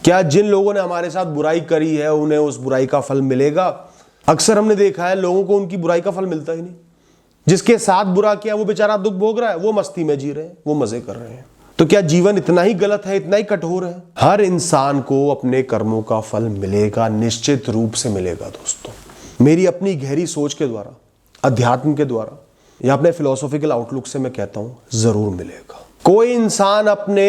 क्या जिन लोगों ने हमारे साथ बुराई करी है उन्हें उस बुराई का फल मिलेगा? अक्सर हमने देखा है लोगों को उनकी बुराई का फल मिलता ही नहीं। जिसके साथ बुरा किया वो बेचारा दुख भोग रहा है, वो मस्ती में जी रहे हैं, वो मजे कर रहे हैं। तो क्या जीवन इतना ही गलत है, इतना ही कठोर है? हर इंसान को अपने कर्मों का फल मिलेगा, निश्चित रूप से मिलेगा दोस्तों। मेरी अपनी गहरी सोच के द्वारा, अध्यात्म के द्वारा या अपने फिलोसॉफिकल आउटलुक से मैं कहता हूं जरूर मिलेगा। कोई इंसान अपने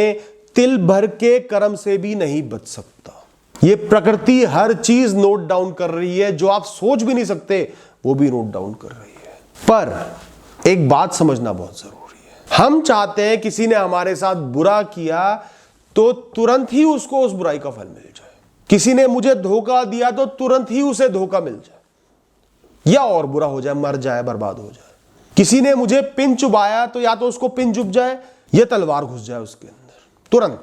तिल भर के कर्म से भी नहीं बच सकता। ये प्रकृति हर चीज नोट डाउन कर रही है, जो आप सोच भी नहीं सकते वो भी नोट डाउन कर रही है। पर एक बात समझना बहुत जरूरी है। हम चाहते हैं किसी ने हमारे साथ बुरा किया तो तुरंत ही उसको उस बुराई का फल मिल जाए। किसी ने मुझे धोखा दिया तो तुरंत ही उसे धोखा मिल जाए, या और बुरा हो जाए, मर जाए, बर्बाद हो जाए। किसी ने मुझे पिन चुभाया तो या तो उसको पिन चुभ जाए या तलवार घुस जाए उसके अंदर तुरंत।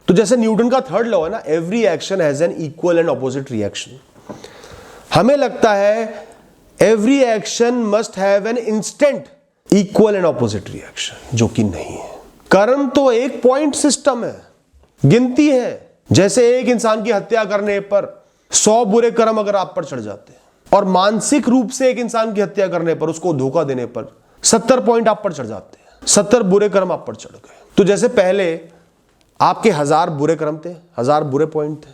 तो जैसे न्यूटन का थर्ड लॉ है ना, every action has an equal and opposite reaction. हमें लगता है every action must have an instant equal and opposite reaction, जो कि नहीं है। कर्म तो एक पॉइंट सिस्टम है, गिनती है। जैसे एक इंसान की हत्या करने पर 100 बुरे कर्म अगर आप पर चढ़ जाते हैं, और मानसिक रूप से एक इंसान की हत्या करने पर, उसको धोखा देने पर 70 पॉइंट आप पर चढ़ जाते हैं, 70 बुरे कर्म आप पर चढ़ गए। तो जैसे पहले आपके 1000 बुरे कर्म थे, 1000 बुरे पॉइंट थे,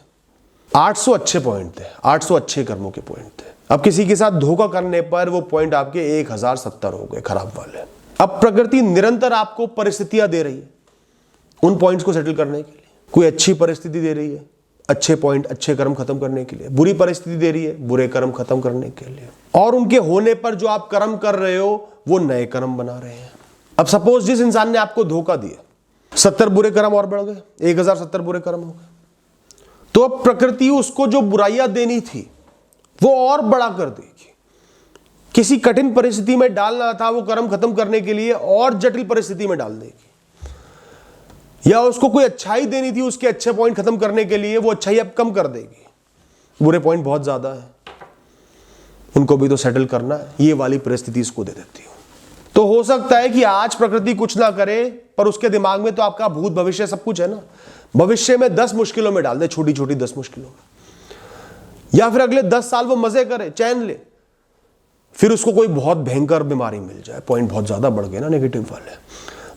800 अच्छे पॉइंट थे, 800 अच्छे कर्मों के पॉइंट थे। अब किसी के साथ धोखा करने पर वो पॉइंट आपके 1070 हो गए खराब वाले। अब प्रकृति निरंतर आपको परिस्थितियां दे रही है उन पॉइंट्स को सेटल करने के लिए। कोई अच्छी परिस्थिति दे रही है अच्छे पॉइंट, अच्छे कर्म खत्म करने के लिए, बुरी परिस्थिति दे रही है बुरे कर्म खत्म करने के लिए। और उनके होने पर जो आप कर्म कर रहे हो वो नए कर्म बना रहे हैं। अब सपोज जिस इंसान ने आपको धोखा दिया, 70 बुरे कर्म और बढ़ गए, 1070 बुरे कर्म हो गए। तो अब प्रकृति उसको जो बुराइयां देनी थी वो और बड़ा कर देगी। किसी कठिन परिस्थिति में डालना था वो कर्म खत्म करने के लिए, और जटिल परिस्थिति में डाल देगी। या उसको कोई अच्छाई देनी थी उसके अच्छे पॉइंट खत्म करने के लिए, वो अच्छाई अब कम कर देगी। बुरे पॉइंट बहुत ज्यादा है, उनको भी तो सेटल करना है, ये वाली परिस्थिति इसको दे देती हूं। तो हो सकता है कि आज प्रकृति कुछ ना करे, पर उसके दिमाग में तो आपका भूत भविष्य सब कुछ है ना। भविष्य में 10 मुश्किलों में डाल दे, छोटी छोटी 10 मुश्किलों में। या फिर अगले 10 साल वो मजे करे, चैन ले, फिर उसको कोई बहुत भयंकर बीमारी मिल जाए, पॉइंट बहुत ज्यादा बढ़ गए ना नेगेटिव वाले।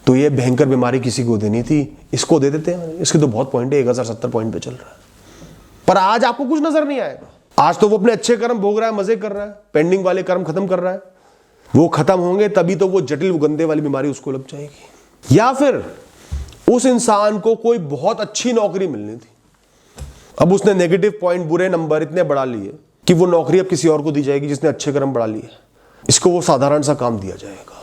तो ये भयंकर बीमारी किसी को देनी थी, इसको दे देते हैं, इसके तो बहुत पॉइंट है, 1070 पॉइंट पे चल रहा है। पर आज आपको कुछ नजर नहीं आएगा। आज तो वो अपने अच्छे कर्म भोग रहा है, मजे कर रहा है, पेंडिंग वाले कर्म खत्म कर रहा है। वो खत्म होंगे तभी तो वो जटिल गंदे वाली बीमारी उसको लग जाएगी। या फिर उस इंसान को कोई बहुत अच्छी नौकरी मिलनी थी, अब उसने नेगेटिव पॉइंट, बुरे नंबर इतने बढ़ा लिए कि वो नौकरी अब किसी और को दी जाएगी जिसने अच्छे कर्म बढ़ा लिए। इसको वो साधारण सा काम दिया जाएगा,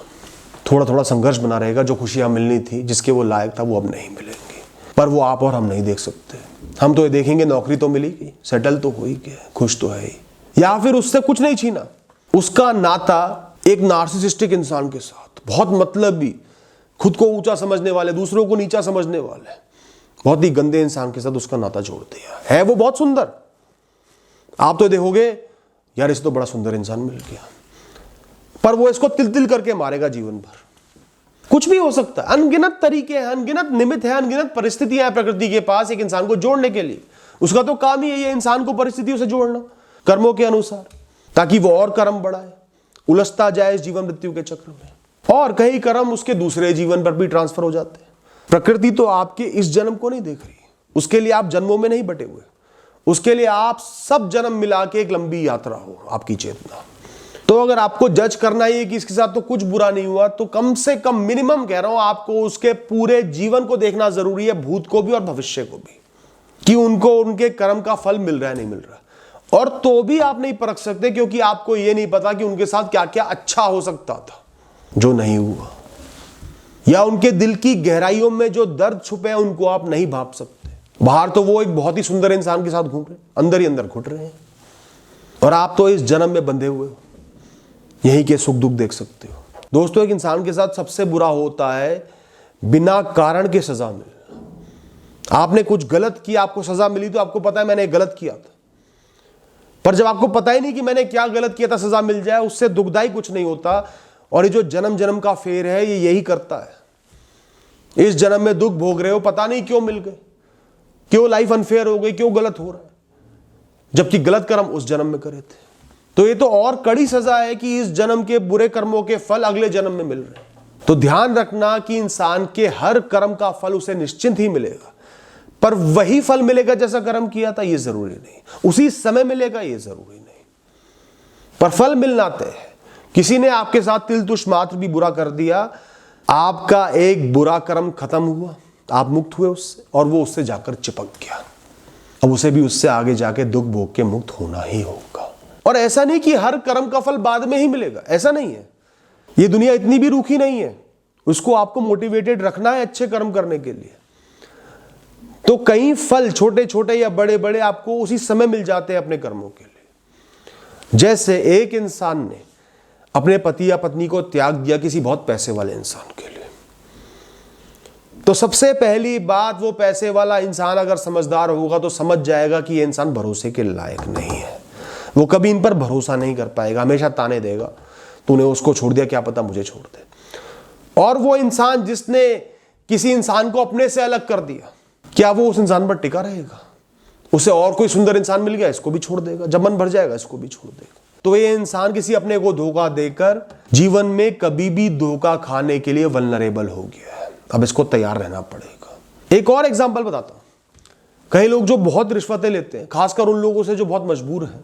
थोड़ा थोड़ा संघर्ष बना रहेगा। जो खुशियां मिलनी थी, जिसके वो लायक था, वो अब नहीं मिलेंगी। पर वो आप और हम नहीं देख सकते। हम तो ये देखेंगे नौकरी तो मिली गई, सेटल तो हो ही गया, खुश तो है ही। या फिर उससे कुछ नहीं छीना, उसका नाता एक नार्सिसिस्टिक इंसान के साथ, बहुत मतलबी, खुद को ऊंचा समझने वाले, दूसरों को नीचा समझने वाले, बहुत ही गंदे इंसान के साथ उसका नाता जोड़ दिया है। वो बहुत सुंदर, आप तो देखोगे यार इसे तो बड़ा सुंदर इंसान मिल गया, पर वो इसको तिल तिल करके मारेगा जीवन भर। कुछ भी हो सकता है, अनगिनत तरीके हैं, अनगिनत निमित्त है, अनगिनत परिस्थितियां हैं प्रकृति के पास एक इंसान को जोड़ने के लिए। उसका तो काम ही है ये इंसान को परिस्थितियों से जोड़ना कर्मों के अनुसार, ताकि वो और कर्म बढ़ाए, उलझता जाए इस जीवन मृत्यु के चक्र में, और कई कर्म उसके दूसरे जीवन पर भी ट्रांसफर हो जाते हैं। प्रकृति तो आपके इस जन्म को नहीं देख रही, उसके लिए आप जन्मों में नहीं बटे हुए, उसके लिए आप सब जन्म मिला के एक लंबी यात्रा हो आपकी चेतना। तो अगर आपको जज करना ही है कि इसके साथ तो कुछ बुरा नहीं हुआ, तो कम से कम मिनिमम कह रहा हूं आपको उसके पूरे जीवन को देखना जरूरी है, भूत को भी और भविष्य को भी, कि उनको उनके कर्म का फल मिल रहा है नहीं मिल रहा। और तो भी आप नहीं परख सकते, क्योंकि आपको यह नहीं पता कि उनके साथ क्या क्या अच्छा हो सकता था जो नहीं हुआ, या उनके दिल की गहराइयों में जो दर्द छुपे हैं उनको आप नहीं भाप सकते। बाहर तो वो एक बहुत ही सुंदर इंसान के साथ घूम रहे, अंदर ही अंदर घुट रहे हैं, और आप तो इस जन्म में बंधे हुए हो, यही के सुख दुख देख सकते हो। दोस्तों, एक इंसान के साथ सबसे बुरा होता है बिना कारण के सजा मिलना। आपने कुछ गलत किया, आपको सजा मिली, तो आपको पता है मैंने गलत किया था। पर जब आपको पता ही नहीं कि मैंने क्या गलत किया था, सजा मिल जाए, उससे दुखदाई कुछ नहीं होता। और ये जो जन्म जन्म का फेर है, ये यही करता है। इस जन्म में दुख भोग रहे हो, पता नहीं क्यों मिल गए, क्यों लाइफ अनफेयर हो गई, क्यों गलत हो रहा है, जबकि गलत कर्म उस जन्म में करे थे। तो ये तो और कड़ी सजा है कि इस जन्म के बुरे कर्मों के फल अगले जन्म में मिल रहे हैं। तो ध्यान रखना कि इंसान के हर कर्म का फल उसे निश्चिंत ही मिलेगा, पर वही फल मिलेगा जैसा कर्म किया था ये जरूरी नहीं, उसी समय मिलेगा ये जरूरी नहीं, पर फल मिलना तय है। किसी ने आपके साथ तिल तुष मात्र भी बुरा कर दिया, आपका एक बुरा कर्म खत्म हुआ, आप मुक्त हुए उससे, और वो उससे जाकर चिपक गया। अब उसे भी उससे आगे जाके दुख भोग के मुक्त होना ही होगा। और ऐसा नहीं कि हर कर्म का फल बाद में ही मिलेगा, ऐसा नहीं है। ये दुनिया इतनी भी रूखी नहीं है, उसको आपको मोटिवेटेड रखना है अच्छे कर्म करने के लिए। तो कई फल छोटे छोटे या बड़े बड़े आपको उसी समय मिल जाते हैं अपने कर्मों के लिए। जैसे एक इंसान ने अपने पति या पत्नी को त्याग दिया किसी बहुत पैसे वाले इंसान के लिए, तो सबसे पहली बात, वो पैसे वाला इंसान अगर समझदार होगा तो समझ जाएगा कि ये इंसान भरोसे के लायक नहीं है, वो कभी इन पर भरोसा नहीं कर पाएगा, हमेशा ताने देगा, तूने उसको छोड़ दिया, क्या पता मुझे छोड़ दे। और वो इंसान जिसने किसी इंसान को अपने से अलग कर दिया, क्या वो उस इंसान पर टिका रहेगा? उसे और कोई सुंदर इंसान मिल गया, इसको भी छोड़ देगा, जब मन भर जाएगा इसको भी छोड़ देगा। तो ये इंसान किसी अपने को धोखा देकर जीवन में कभी भी धोखा खाने के लिए वल्नरेबल हो गया है। अब इसको तैयार रहना पड़ेगा। एक और एग्जांपल बताता हूं। कई लोग जो बहुत रिश्वतें लेते हैं, खासकर उन लोगों से जो बहुत मजबूर हैं,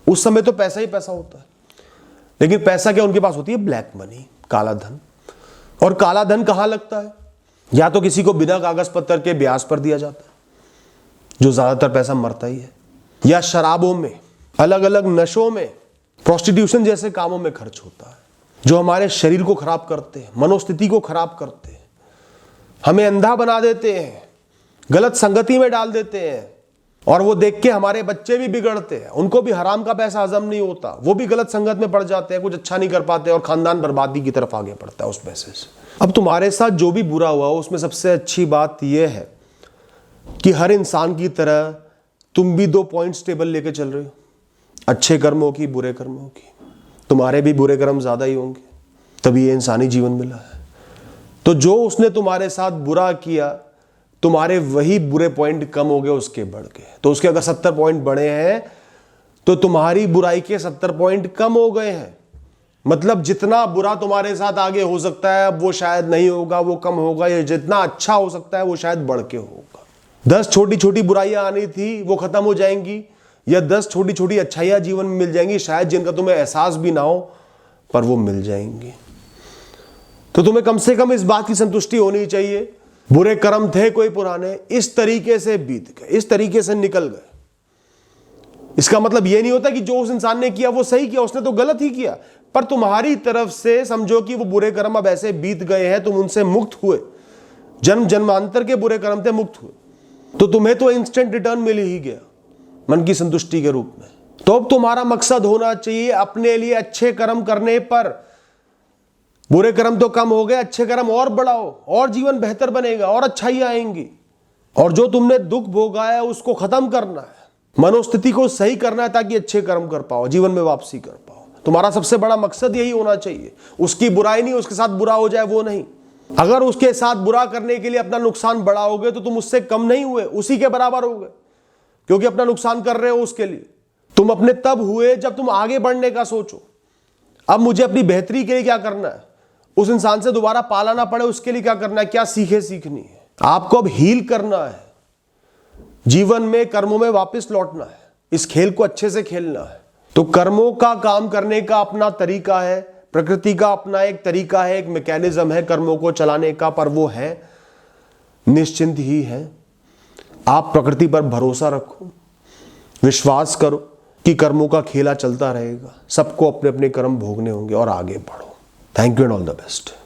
उस समय तो पैसा ही पैसा होता है, लेकिन पैसा क्या उनके पास होती है? ब्लैक मनी, काला धन। और काला धन कहां लगता है? या तो किसी को बिना कागज पत्तर के ब्याज पर दिया जाता है, जो ज्यादातर पैसा मरता ही है, या शराबों में, अलग अलग नशों में, प्रोस्टिट्यूशन जैसे कामों में खर्च होता है, जो हमारे शरीर को खराब करते हैं, मनोस्थिति को खराब करते हैं, हमें अंधा बना देते हैं, गलत संगति में डाल देते हैं, और वो देख के हमारे बच्चे भी बिगड़ते हैं, उनको भी हराम का पैसा हजम नहीं होता, वो भी गलत संगत में पड़ जाते हैं, कुछ अच्छा नहीं कर पाते और खानदान बर्बादी की तरफ आगे बढ़ता है उस पैसे से। अब तुम्हारे साथ जो भी बुरा हुआ उसमें सबसे अच्छी बात यह है कि हर इंसान की तरह तुम भी 2 पॉइंट्स टेबल लेके चल रहे हो, अच्छे कर्मों की, बुरे कर्मों की। तुम्हारे भी बुरे कर्म ज्यादा ही होंगे, तभी ये इंसानी जीवन मिला है। तो जो उसने तुम्हारे साथ बुरा किया, तुम्हारे वही बुरे पॉइंट कम हो गए, उसके बढ़ गए। तो उसके अगर 70 पॉइंट बढ़े हैं तो तुम्हारी बुराई के 70 पॉइंट कम हो गए हैं। मतलब जितना बुरा तुम्हारे साथ आगे हो सकता है वो शायद नहीं होगा, वो कम होगा, या जितना अच्छा हो सकता है वो शायद बढ़ के होगा। 10 छोटी छोटी बुराइयां आनी थी वो खत्म हो जाएंगी, या 10 छोटी छोटी अच्छाइयां जीवन में मिल जाएंगी, शायद जिनका तुम्हें एहसास भी ना हो, पर वो मिल जाएंगी। तो तुम्हें कम से कम इस बात की संतुष्टि होनी चाहिए, बुरे कर्म थे कोई पुराने, इस तरीके से बीत गए, इस तरीके से निकल गए। इसका मतलब यह नहीं होता कि जो उस इंसान ने किया वो सही किया, उसने तो गलत ही किया, पर तुम्हारी तरफ से समझो कि वो बुरे कर्म अब ऐसे बीत गए हैं, तुम उनसे मुक्त हुए, जन्म जन्मांतर के बुरे कर्म थे, मुक्त हुए, तो तुम्हें तो इंस्टेंट रिटर्न मिल ही गया मन की संतुष्टि के रूप में। तो अब तुम्हारा मकसद होना चाहिए अपने लिए अच्छे कर्म करने पर, बुरे कर्म तो कम हो गए, अच्छे कर्म और बढ़ाओ, और जीवन बेहतर बनेगा, और अच्छाई आएंगी। और जो तुमने दुख भोगा है उसको खत्म करना है, मनोस्थिति को सही करना है, ताकि अच्छे कर्म कर पाओ, जीवन में वापसी कर पाओ। तुम्हारा सबसे बड़ा मकसद यही होना चाहिए। उसकी बुराई नहीं, उसके साथ बुरा हो जाए वो नहीं। अगर उसके साथ बुरा करने के लिए अपना नुकसान बढ़ाओगे तो तुम उससे कम नहीं हुए, उसी के बराबर हो गए, क्योंकि अपना नुकसान कर रहे हो उसके लिए। तुम अपने तब हुए जब तुम आगे बढ़ने का सोचो, अब मुझे अपनी बेहतरी के लिए क्या करना है, उस इंसान से दोबारा पाला ना पड़े उसके लिए क्या करना है, क्या सीखनी है। आपको अब हील करना है, जीवन में कर्मों में वापस लौटना है, इस खेल को अच्छे से खेलना है। तो कर्मों का काम करने का अपना तरीका है, प्रकृति का अपना एक तरीका है, एक मैकेनिज्म है कर्मों को चलाने का, पर वो है निश्चिंत ही है। आप प्रकृति पर भरोसा रखो, विश्वास करो कि कर्मों का खेला चलता रहेगा, सबको अपने अपने कर्म भोगने होंगे, और आगे बढ़ो। Thank you and all the best.